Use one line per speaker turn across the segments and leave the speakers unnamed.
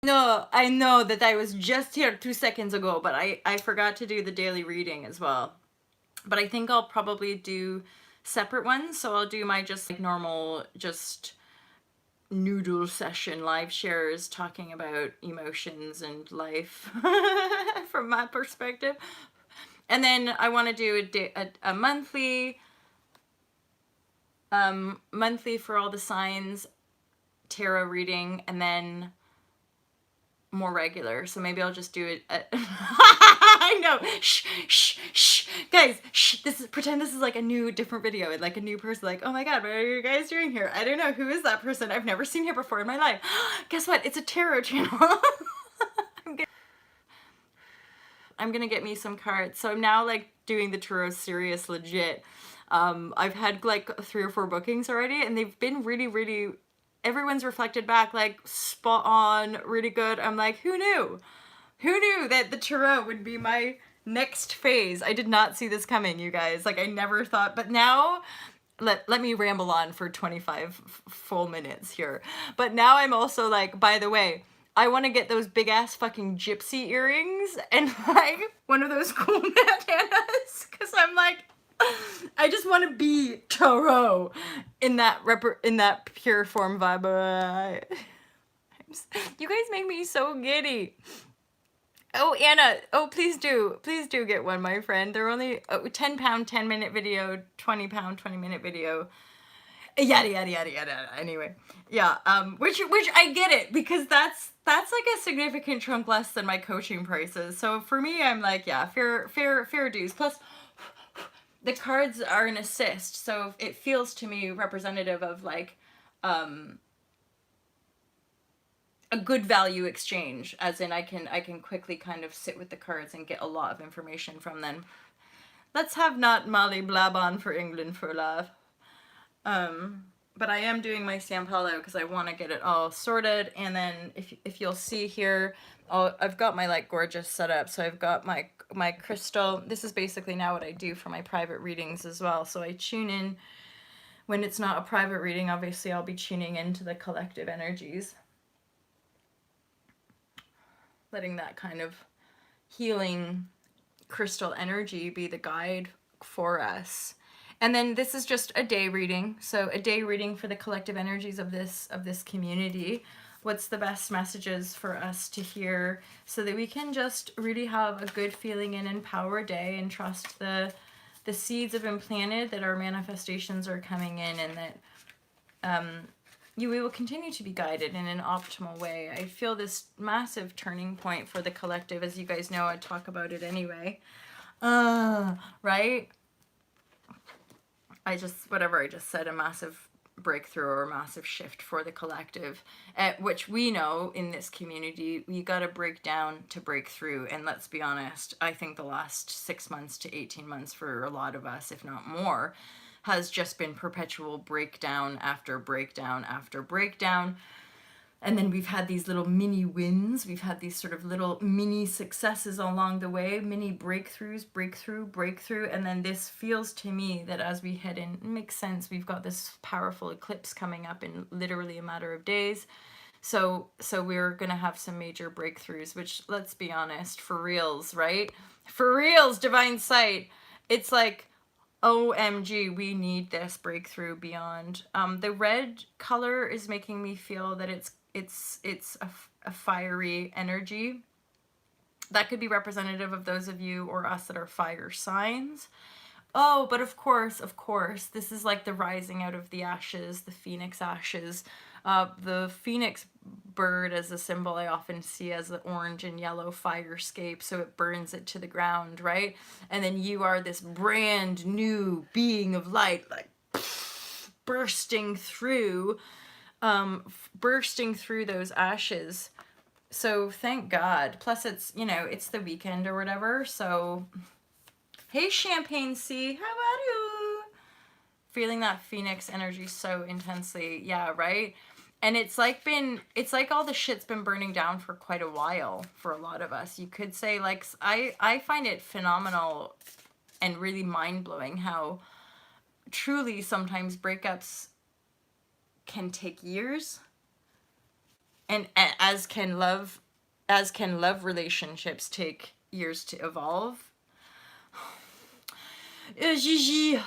No, I know that I was just here 2 seconds ago, but I forgot to do the daily reading as well. But I think I'll probably do separate ones. So I'll do my just like normal, just noodle session live shares talking about emotions and life from my perspective. And then I want to do a monthly, monthly for all the signs tarot reading, and then more regular. So maybe I'll just do it I know, shh, guys, shh, this is, pretend this is like a new different video, and like a new person, like, oh my god, what are you guys doing here? I don't know, who is that person? I've never seen her before in my life. Guess what, it's a tarot channel. I'm gonna get me some cards. So I'm now like doing the tarot serious legit. I've had like 3 or 4 bookings already, and they've been really, everyone's reflected back like spot on, really good. I'm like, who knew? Who knew that the tarot would be my next phase? I did not see this coming, you guys. Like, I never thought, but now, let me ramble on for 25 full minutes here. But now I'm also like, by the way, I want to get those big ass fucking gypsy earrings and like one of those cool bandanas, because I'm like, I just want to be tarot in that pure form vibe. You guys make me so giddy. Oh, Anna, oh, please do get one, my friend. They're only £10, 10-minute video, £20, 20-minute video. Yada, yada, yada, yada. Anyway, yeah, which I get it, because that's like a significant chunk less than my coaching prices. So for me, I'm like, yeah, fair dues. Plus, the cards are an assist, so it feels to me representative of like, a good value exchange, as in I can quickly kind of sit with the cards and get a lot of information from them. Let's have not Molly blab on for England for love. But I am doing my San Paulo because I want to get it all sorted. And then if you'll see here, I've got my like gorgeous setup. So I've got my crystal. This is basically now what I do for my private readings as well. So I tune in when it's not a private reading. Obviously, I'll be tuning into the collective energies, letting that kind of healing crystal energy be the guide for us. And then this is just a day reading. So a day reading for the collective energies of this community. What's the best messages for us to hear so that we can just really have a good feeling and empower day and trust the seeds have been planted, that our manifestations are coming in, and that we will continue to be guided in an optimal way. I feel this massive turning point for the collective. As you guys know, I talk about it anyway. Right? Whatever I just said, a massive breakthrough or a massive shift for the collective, which we know in this community, we got to break down to break through. And let's be honest, I think the last 6 months to 18 months for a lot of us, if not more, has just been perpetual breakdown after breakdown after breakdown. And then we've had these little mini wins. We've had these sort of little mini successes along the way, mini breakthroughs, breakthrough. And then this feels to me that as we head in, it makes sense. We've got this powerful eclipse coming up in literally a matter of days. So we're going to have some major breakthroughs, which, let's be honest, for reals, right? For reals, divine sight. It's like, OMG, we need this breakthrough beyond. The red color is making me feel that it's a fiery energy. That could be representative of those of you or us that are fire signs. Oh, but of course, this is like the rising out of the ashes, the phoenix ashes. The phoenix bird as a symbol I often see as the orange and yellow firescape, so it burns it to the ground, right? And then you are this brand new being of light, like bursting through those ashes. So thank God. Plus it's, it's the weekend or whatever, so hey Champagne Sea, how about you? Feeling that phoenix energy so intensely. Yeah, right? And it's like all the shit's been burning down for quite a while for a lot of us. You could say, like, I find it phenomenal and really mind-blowing how truly sometimes breakups can take years. And as can love relationships take years to evolve. Gigi,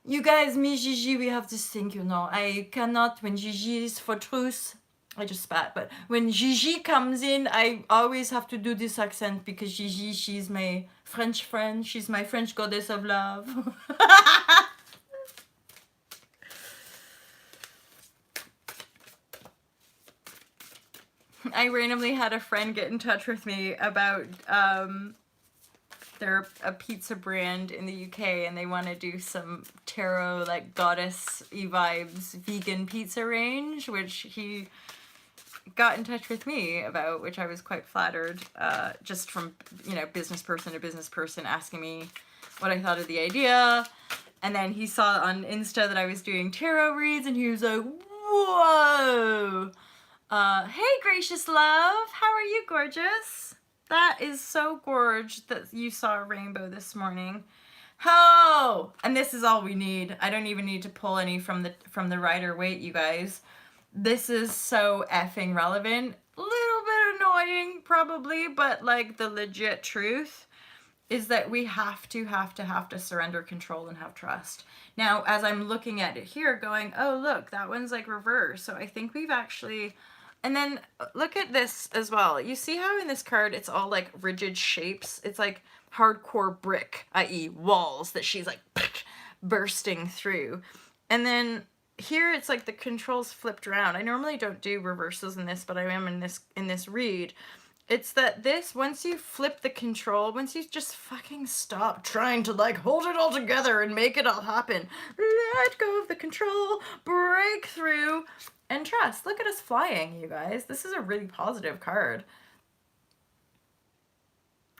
you guys, me, Gigi, we have this thing, you know. I cannot, when Gigi is for truth, I just spat, but when Gigi comes in, I always have to do this accent because Gigi, she's my French friend. She's my French goddess of love. I randomly had a friend get in touch with me about they're a pizza brand in the UK and they want to do some tarot like goddess-y vibes vegan pizza range, which he got in touch with me about, which I was quite flattered, just from, you know, business person to business person asking me what I thought of the idea. And then he saw on Insta that I was doing tarot reads and he was like, whoa. Hey, gracious love. How are you, gorgeous? That is so gorge that you saw a rainbow this morning. Oh, and this is all we need. I don't even need to pull any from the Rider Waite, you guys. This is so effing relevant. A little bit annoying, probably, but like the legit truth is that we have to surrender control and have trust. Now, as I'm looking at it here, going, oh, look, that one's like reverse. So I think we've actually... And then look at this as well. You see how in this card it's all like rigid shapes? It's like hardcore brick, i.e. walls that she's like bursting through. And then here it's like the controls flipped around. I normally don't do reversals in this, but I am in this read. It's that this, once you flip the control, once you just fucking stop trying to like hold it all together and make it all happen, let go of the control, break through, and trust. Look at us flying, you guys. This is a really positive card.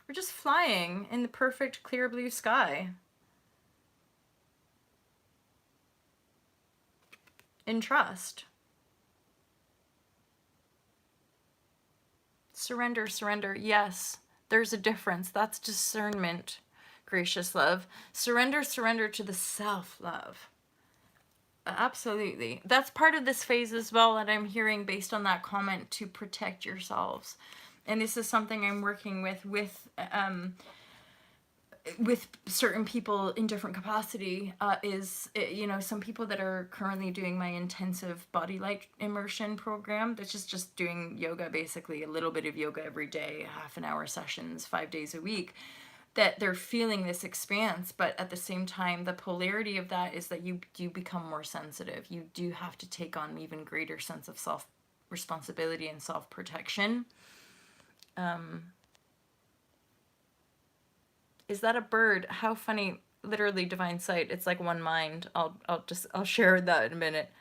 We're just flying in the perfect clear blue sky. In trust. Surrender, surrender. Yes, there's a difference. That's discernment, gracious love. Surrender, surrender to the self-love. Absolutely. That's part of this phase as well that I'm hearing based on that comment, to protect yourselves. And this is something I'm working with certain people in different capacity, you know, some people that are currently doing my intensive body light immersion program, that's just doing yoga, basically a little bit of yoga every day, half an hour sessions, 5 days a week, that they're feeling this expanse, but at the same time, the polarity of that is that you do become more sensitive. You do have to take on an even greater sense of self-responsibility and self-protection. Is that a bird? How funny. Literally divine sight. It's like one mind. I'll share that in a minute.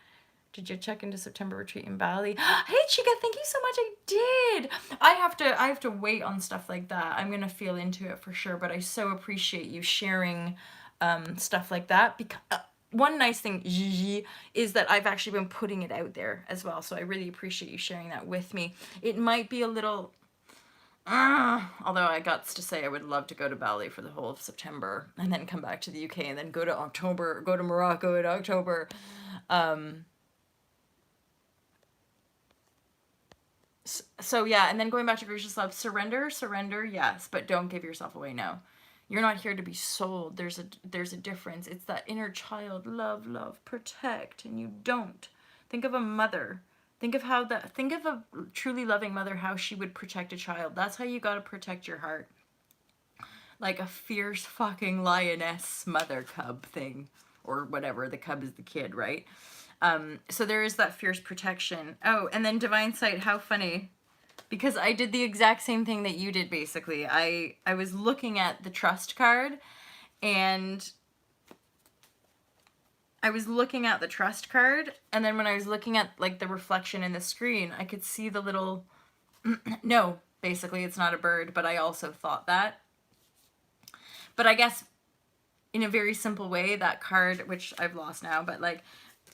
Did you check into September retreat in Bali? Hey Chica, thank you so much. I did. I have to wait on stuff like that. I'm gonna feel into it for sure, but I so appreciate you sharing stuff like that, because one nice thing, Gigi, is that I've actually been putting it out there as well. So I really appreciate you sharing that with me. It might be a little although I got to say I would love to go to Bali for the whole of September and then come back to the UK and then go to Morocco in October. So yeah, and then going back to gracious love, surrender, yes, but don't give yourself away, no. You're not here to be sold. There's a difference. It's that inner child, love, protect, and you don't. Think of a mother. Think of a truly loving mother, how she would protect a child. That's how you gotta protect your heart. Like a fierce fucking lioness mother cub thing. Or whatever, the cub is the kid, right? So there is that fierce protection. Oh, and then divine sight, how funny. Because I did the exact same thing that you did, basically. I was looking at the trust card, and and then when I was looking at like the reflection in the screen, I could see the little no, basically it's not a bird, but I also thought that. But I guess in a very simple way, that card, which I've lost now, but like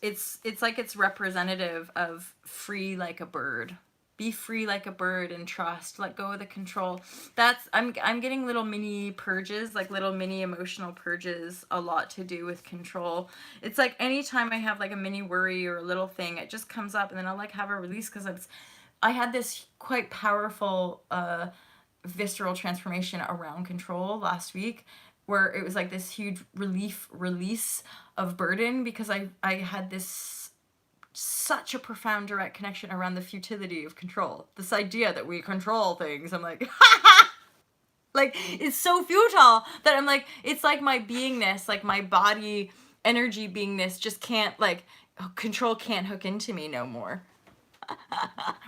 it's like it's representative of free like a bird. Be free like a bird and trust. Let go of the control. I'm getting little mini purges, like little mini emotional purges, a lot to do with control. It's like anytime I have like a mini worry or a little thing, it just comes up and then I'll like have a release because I had this quite powerful visceral transformation around control last week, where it was like this huge release of burden, because I had this such a profound direct connection around the futility of control. This idea that we control things. I'm like, like, it's so futile that I'm like, it's like my beingness, like my body energy beingness just can't, like, control can't hook into me no more.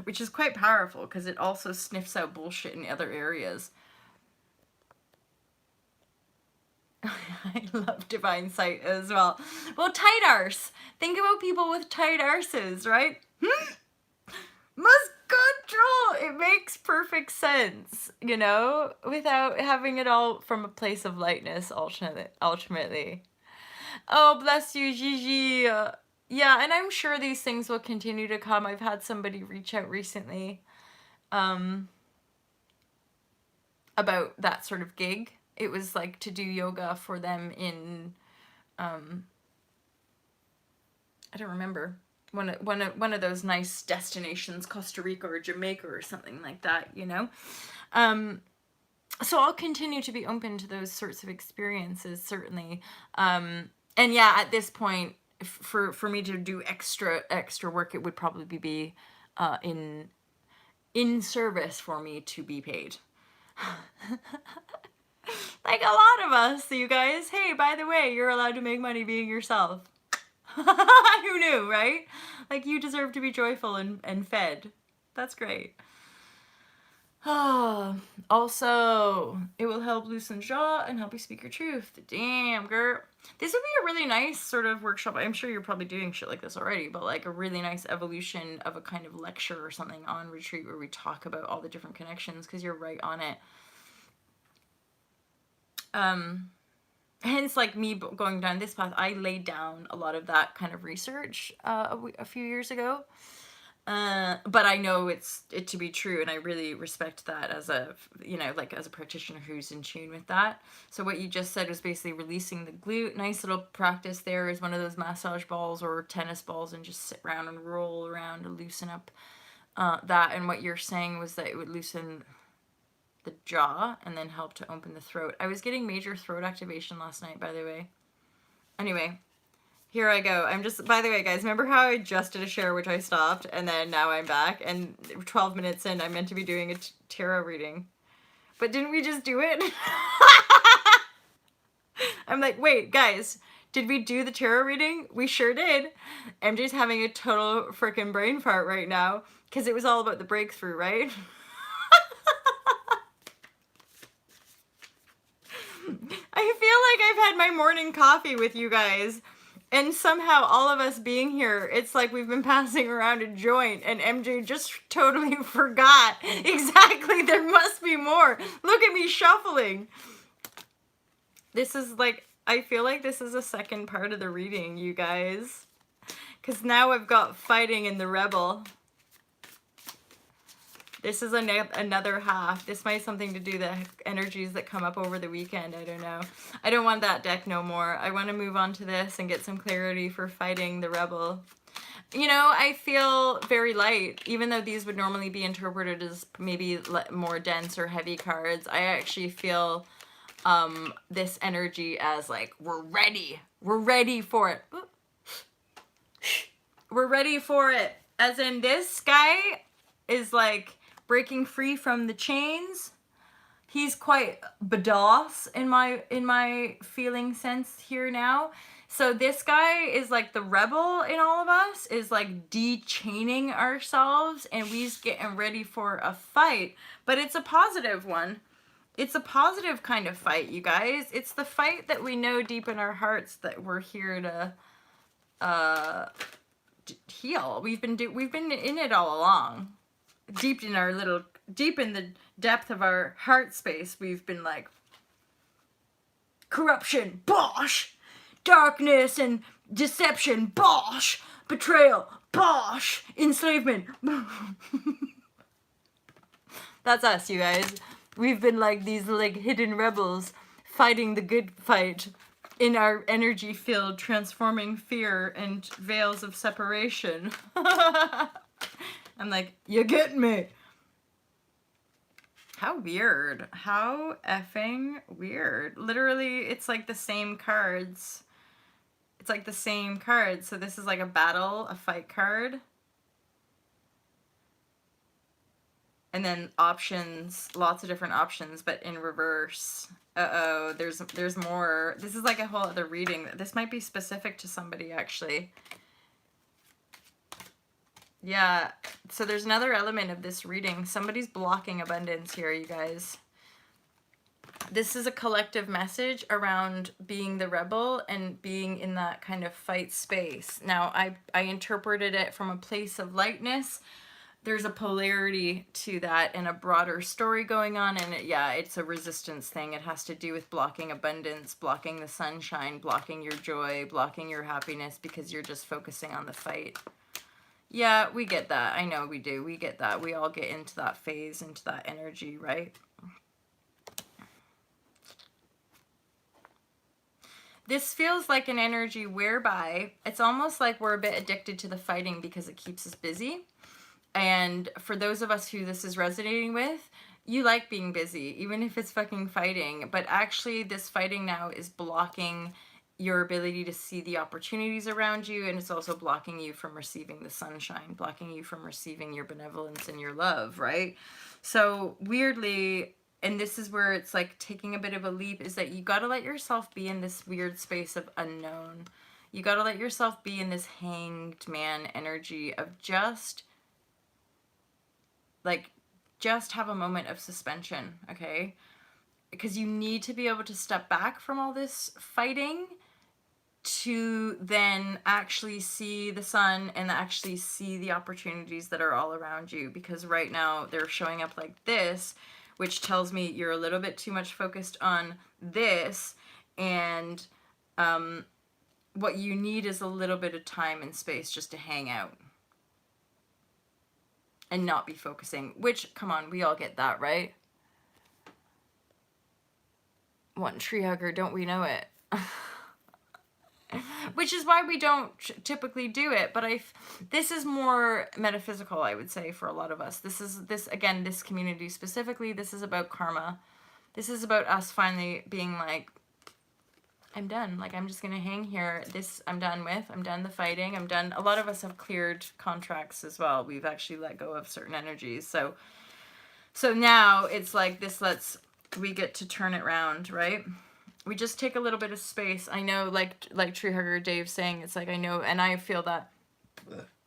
Which is quite powerful, because it also sniffs out bullshit in other areas. I love divine sight as well. Well, tight arse. Think about people with tight arses, right? Must control. It makes perfect sense, you know, without having it all from a place of lightness, ultimately. Oh, bless you, Gigi. Yeah, and I'm sure these things will continue to come. I've had somebody reach out recently about that sort of gig. It was like to do yoga for them in, I don't remember, one of those nice destinations, Costa Rica or Jamaica or something like that, you know? So I'll continue to be open to those sorts of experiences, certainly. And yeah, at this point, for me to do extra work, it would probably be in service for me to be paid. Like a lot of us, you guys. Hey, by the way, you're allowed to make money being yourself. Who knew, right? Like, you deserve to be joyful and fed. That's great. Also, it will help loosen jaw and help you speak your truth. Damn, girl. This would be a really nice sort of workshop. I'm sure you're probably doing shit like this already, but like a really nice evolution of a kind of lecture or something on retreat where we talk about all the different connections, because you're right on it. Hence, like, me going down this path, I laid down a lot of that kind of research a few years ago. But I know it to be true, and I really respect that as a, you know, like as a practitioner who's in tune with that. So what you just said was basically releasing the glute. Nice little practice there is one of those massage balls or tennis balls, and just sit around and roll around and loosen up that. And what you're saying was that it would loosen the jaw and then help to open the throat. I was getting major throat activation last night, by the way. Anyway, here I go. I'm just, by the way, guys, remember how I just did a share, which I stopped, and then now I'm back, and 12 minutes in, I meant to be doing a tarot reading. But didn't we just do it? I'm like, wait, guys, did we do the tarot reading? We sure did. MJ's having a total freaking brain fart right now, because it was all about the breakthrough, right? I feel like I've had my morning coffee with you guys, and somehow all of us being here, it's like we've been passing around a joint, and MJ just totally forgot. Exactly, there must be more. Look at me shuffling. This is like, I feel like this is a second part of the reading, you guys. Because now I've got fighting in the rebel. This is another half. This might have something to do with the energies that come up over the weekend. I don't know. I don't want that deck no more. I want to move on to this and get some clarity for fighting the rebel. You know, I feel very light. Even though these would normally be interpreted as maybe more dense or heavy cards, I actually feel this energy as like, we're ready. We're ready for it. We're ready for it. As in, this guy is like breaking free from the chains. He's quite badass in my feeling sense here now. So this guy is like the rebel in all of us, is like de-chaining ourselves, and we's getting ready for a fight. But it's a positive one. It's a positive kind of fight, you guys. It's the fight that we know deep in our hearts that we're here to heal. We've been in it all along. Deep in the depth of our heart space, we've been like, corruption, bosh, darkness and deception, bosh, betrayal, bosh, enslavement. That's us, you guys. We've been like these like hidden rebels fighting the good fight in our energy field, transforming fear and veils of separation. I'm like, you getting me? How weird. How effing weird. Literally, it's like the same cards. It's like the same cards. So this is like a battle, a fight card. And then options, lots of different options, but in reverse. Uh-oh, there's more. This is like a whole other reading. This might be specific to somebody, actually. Yeah, so there's another element of this reading. Somebody's blocking abundance here, you guys. This is a collective message around being the rebel and being in that kind of fight space. Now, I interpreted it from a place of lightness. There's a polarity to that and a broader story going on, and yeah, it's a resistance thing. It has to do with blocking abundance, blocking the sunshine, blocking your joy, blocking your happiness because you're just focusing on the fight. Yeah, we get that. I know we do. We get that. We all get into that phase, into that energy, right? This feels like an energy whereby it's almost like we're a bit addicted to the fighting because it keeps us busy. And for those of us who this is resonating with, you like being busy, even if it's fucking fighting. But actually, this fighting now is blocking your ability to see the opportunities around you, and it's also blocking you from receiving the sunshine, blocking you from receiving your benevolence and your love, right? So weirdly, and this is where it's like taking a bit of a leap, is that you got to let yourself be in this weird space of unknown. You got to let yourself be in this hanged man energy of just have a moment of suspension, okay? Because you need to be able to step back from all this fighting to then actually see the sun and actually see the opportunities that are all around you. Because right now they're showing up like this, which tells me you're a little bit too much focused on this, and what you need is a little bit of time and space just to hang out and not be focusing, which, come on, we all get that, right? One tree hugger, don't we know it? Which is why we don't typically do it, but this is more metaphysical, I would say, for a lot of us. Again, this community specifically, this is about karma. This is about us finally being like, I'm done. Like, I'm just gonna hang here. This I'm done with. I'm done the fighting. I'm done. A lot of us have cleared contracts as well. We've actually let go of certain energies. So now it's like we get to turn it around, right? We just take a little bit of space. I know, like Tree Hugger Dave saying, it's like, I know, and I feel that,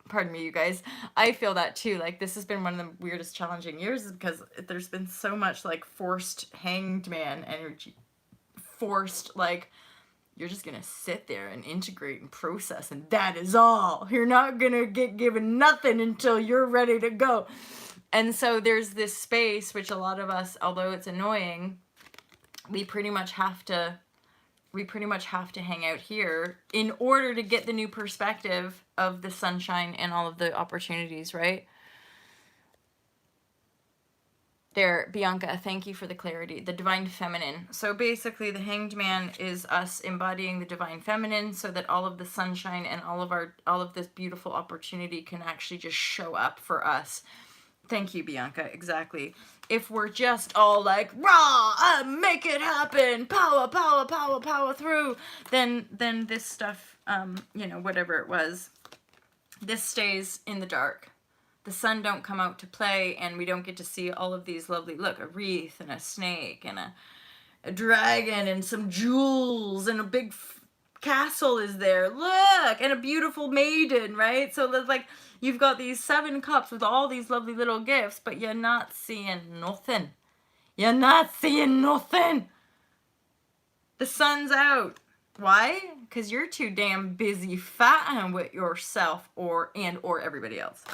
pardon me, you guys, I feel that too. Like, this has been one of the weirdest challenging years because there's been so much, like, forced hanged man energy. Forced, like, you're just gonna sit there and integrate and process, and that is all. You're not gonna get given nothing until you're ready to go. And so there's this space, which a lot of us, although it's annoying, we pretty much have to hang out here in order to get the new perspective of the sunshine and all of the opportunities, right? There, Bianca, thank you for the clarity. The divine feminine. So basically the hanged man is us embodying the divine feminine so that all of the sunshine and all of this beautiful opportunity can actually just show up for us. Thank you, Bianca. Exactly. If we're just all like, rah, make it happen, power, power, power, power through, then this stuff, whatever it was, this stays in the dark. The sun don't come out to play, and we don't get to see all of these lovely, look, a wreath and a snake and a dragon and some jewels and a big castle is there. Look, and a beautiful maiden, right? So there's like, you've got these 7 cups with all these lovely little gifts, but you're not seeing nothing. You're not seeing nothing. The sun's out. Why? Because you're too damn busy fighting with yourself or everybody else.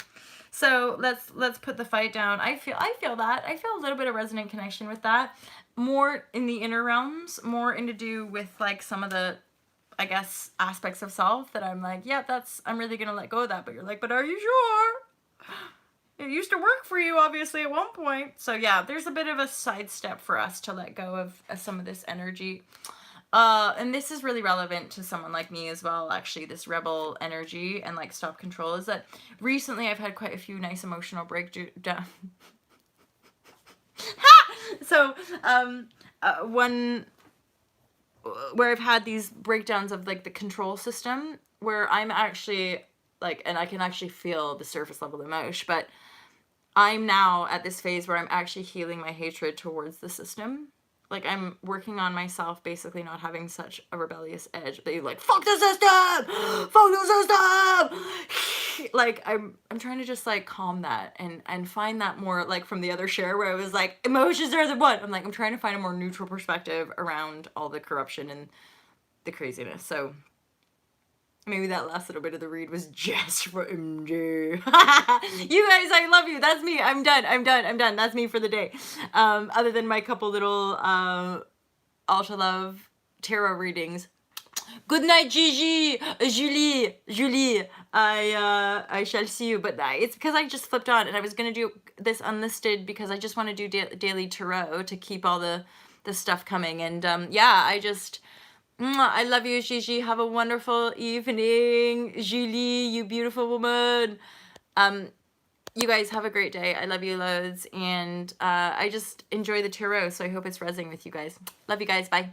So let's put the fight down. I feel that. I feel a little bit of resonant connection with that. More in the inner realms, more in to do with like some of the, I guess, aspects of self that I'm like, yeah, I'm really gonna let go of that. But you're like, but are you sure? It used to work for you, obviously, at one point. So yeah, there's a bit of a sidestep for us to let go of some of this energy. And this is really relevant to someone like me as well, actually, this rebel energy and like stop control, is that recently I've had quite a few nice emotional breakdown. So, one where I've had these breakdowns of like the control system where I'm actually like, and I can actually feel the surface level emotion, but I'm now at this phase where I'm actually healing my hatred towards the system. Like, I'm working on myself basically not having such a rebellious edge that you're like, fuck the system! Fuck the system! Like, I'm trying to just like calm that and find that more, like, from the other share where I was like, emotions are the what? I'm like, I'm trying to find a more neutral perspective around all the corruption and the craziness. So maybe that last little bit of the read was just for MJ. You guys, I love you. That's me. I'm done. I'm done. I'm done. That's me for the day. Other than my couple little Ultra Love tarot readings. Good night, Gigi, Julie. I shall see you. But it's because I just flipped on, and I was gonna do this unlisted because I just want to do daily tarot to keep all the stuff coming. And yeah, I love you, Gigi. Have a wonderful evening. Julie, you beautiful woman. You guys have a great day. I love you loads. And I just enjoy the tarot, so I hope it's resonating with you guys. Love you guys. Bye.